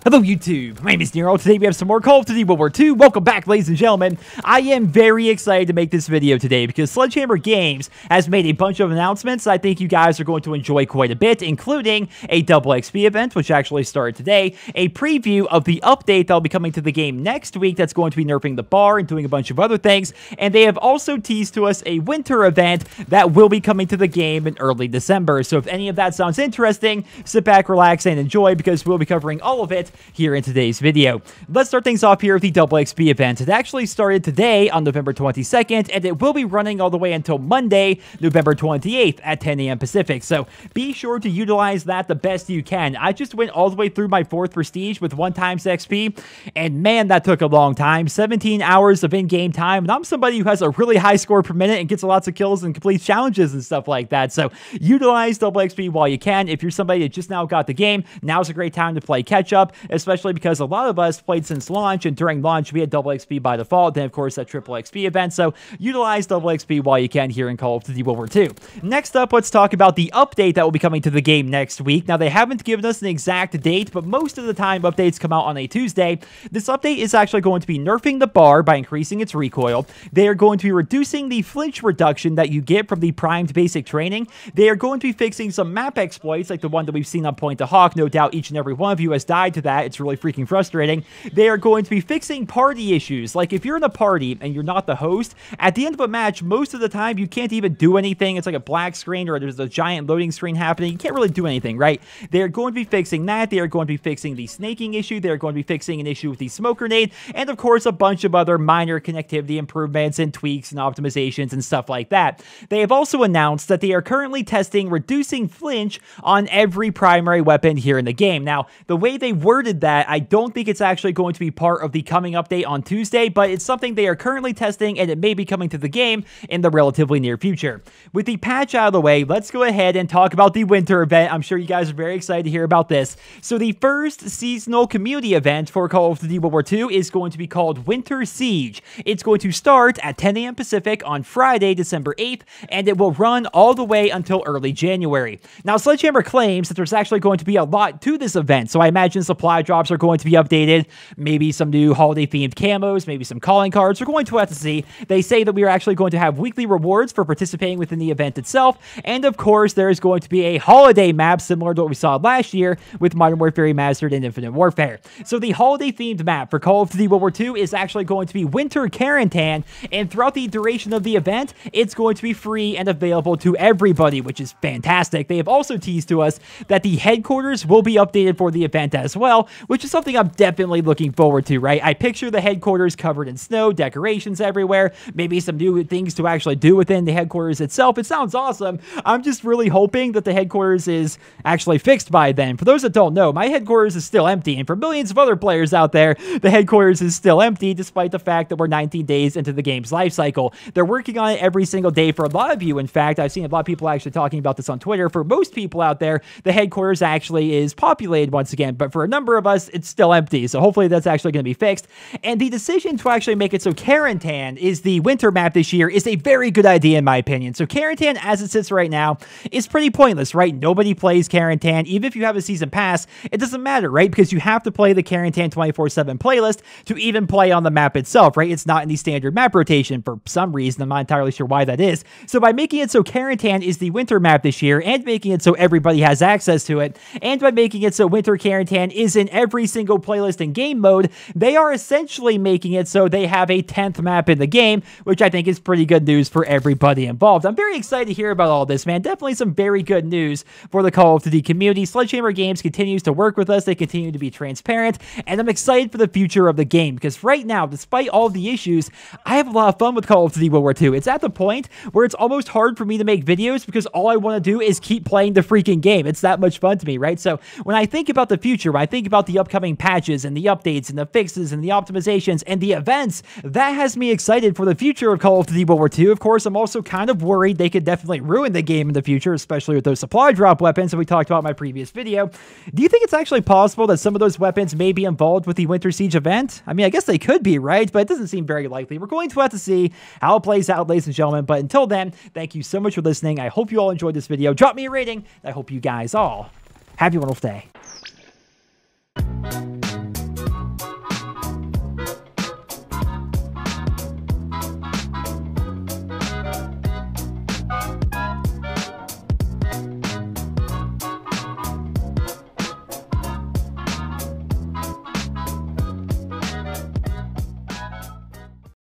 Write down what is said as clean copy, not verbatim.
Hello YouTube, my name is Nero. Today we have some more Call of Duty World War II. Welcome back, ladies and gentlemen. I am very excited to make this video today because Sledgehammer Games has made a bunch of announcements I think you guys are going to enjoy quite a bit, including a WWII event, which actually started today, a preview of the update that'll be coming to the game next week that's going to be nerfing the bar and doing a bunch of other things, and they have also teased to us a winter event that will be coming to the game in early December. So if any of that sounds interesting, sit back, relax, and enjoy because we'll be covering all of it here in today's video. Let's start things off here with the WWII event. It actually started today on November 22nd, and it will be running all the way until Monday, November 28th at 10 a.m. Pacific. So be sure to utilize that the best you can. I just went all the way through my 4th Prestige with 1 times XP, and man, that took a long time. 17 hours of in-game time, and I'm somebody who has a really high score per minute and gets lots of kills and completes challenges and stuff like that. So utilize WWII while you can. If you're somebody that just now got the game, now's a great time to play catch-up, especially because a lot of us played since launch, and during launch we had WXP by default, then of course that triple XP event, so utilize WXP while you can here in Call of Duty World War II. Next up, let's talk about the update that will be coming to the game next week. Now, they haven't given us an exact date, but most of the time updates come out on a Tuesday. This update is actually going to be nerfing the bar by increasing its recoil. They are going to be reducing the flinch reduction that you get from the primed basic training. They are going to be fixing some map exploits like the one that we've seen on Point to Hawk. No doubt each and every one of you has died to that. It's really freaking frustrating. They are going to be fixing party issues. Like if you're in a party and you're not the host, at the end of a match, most of the time you can't even do anything. It's like a black screen or there's a giant loading screen happening. You can't really do anything, right? They're going to be fixing that. They are going to be fixing the snaking issue. They're going to be fixing an issue with the smoke grenade, and of course a bunch of other minor connectivity improvements and tweaks and optimizations and stuff like that. They have also announced that they are currently testing reducing flinch on every primary weapon here in the game. Now, the way they worded that, I don't think it's actually going to be part of the coming update on Tuesday, but it's something they are currently testing, and it may be coming to the game in the relatively near future. With the patch out of the way, let's go ahead and talk about the winter event. I'm sure you guys are very excited to hear about this. So the first seasonal community event for Call of Duty World War II is going to be called Winter Siege. It's going to start at 10 a.m. Pacific on Friday, December 8th, and it will run all the way until early January. Now, Sledgehammer claims that there's actually going to be a lot to this event, so I imagine supply drops are going to be updated, maybe some new holiday-themed camos, maybe some calling cards. We're going to have to see. They say that we are actually going to have weekly rewards for participating within the event itself, and of course, there is going to be a holiday map similar to what we saw last year with Modern Warfare Remastered and Infinite Warfare. So the holiday-themed map for Call of Duty World War II is actually going to be Winter Carentan, and throughout the duration of the event, it's going to be free and available to everybody, which is fantastic. They have also teased to us that the headquarters will be updated for the event as well, which is something I'm definitely looking forward to, right? I picture the headquarters covered in snow, decorations everywhere, maybe some new things to actually do within the headquarters itself. It sounds awesome. I'm just really hoping that the headquarters is actually fixed by then. For those that don't know, my headquarters is still empty, and for millions of other players out there, the headquarters is still empty despite the fact that we're 19 days into the game's life cycle. They're working on it every single day for a lot of you. In fact, I've seen a lot of people actually talking about this on Twitter. For most people out there, the headquarters actually is populated once again, but for a number of us, it's still empty. So hopefully that's actually going to be fixed. And the decision to actually make it so Carentan is the winter map this year is a very good idea in my opinion. So Carentan, as it sits right now, is pretty pointless, right? Nobody plays Carentan. Even if you have a season pass, it doesn't matter, right? Because you have to play the Carentan 24/7 playlist to even play on the map itself, right? It's not in the standard map rotation for some reason. I'm not entirely sure why that is. So by making it so Carentan is the winter map this year, and making it so everybody has access to it, and by making it so Winter Carentan is in every single playlist in game mode, they are essentially making it so they have a 10th map in the game, which I think is pretty good news for everybody involved. I'm very excited to hear about all this, man. Definitely some very good news for the Call of Duty community. Sledgehammer Games continues to work with us. They continue to be transparent, and I'm excited for the future of the game because right now, despite all the issues, I have a lot of fun with Call of Duty World War II. It's at the point where it's almost hard for me to make videos because all I want to do is keep playing the freaking game. It's that much fun to me, right? So when I think about the future, when I think about the upcoming patches and the updates and the fixes and the optimizations and the events, that has me excited for the future of Call of Duty World War II. Of course, I'm also kind of worried they could definitely ruin the game in the future, especially with those supply drop weapons that we talked about in my previous video. Do you think it's actually possible that some of those weapons may be involved with the Winter Siege event? I mean, I guess they could be, right? But it doesn't seem very likely. We're going to have to see how it plays out, ladies and gentlemen. But until then, thank you so much for listening. I hope you all enjoyed this video. Drop me a rating. I hope you guys all have a wonderful day.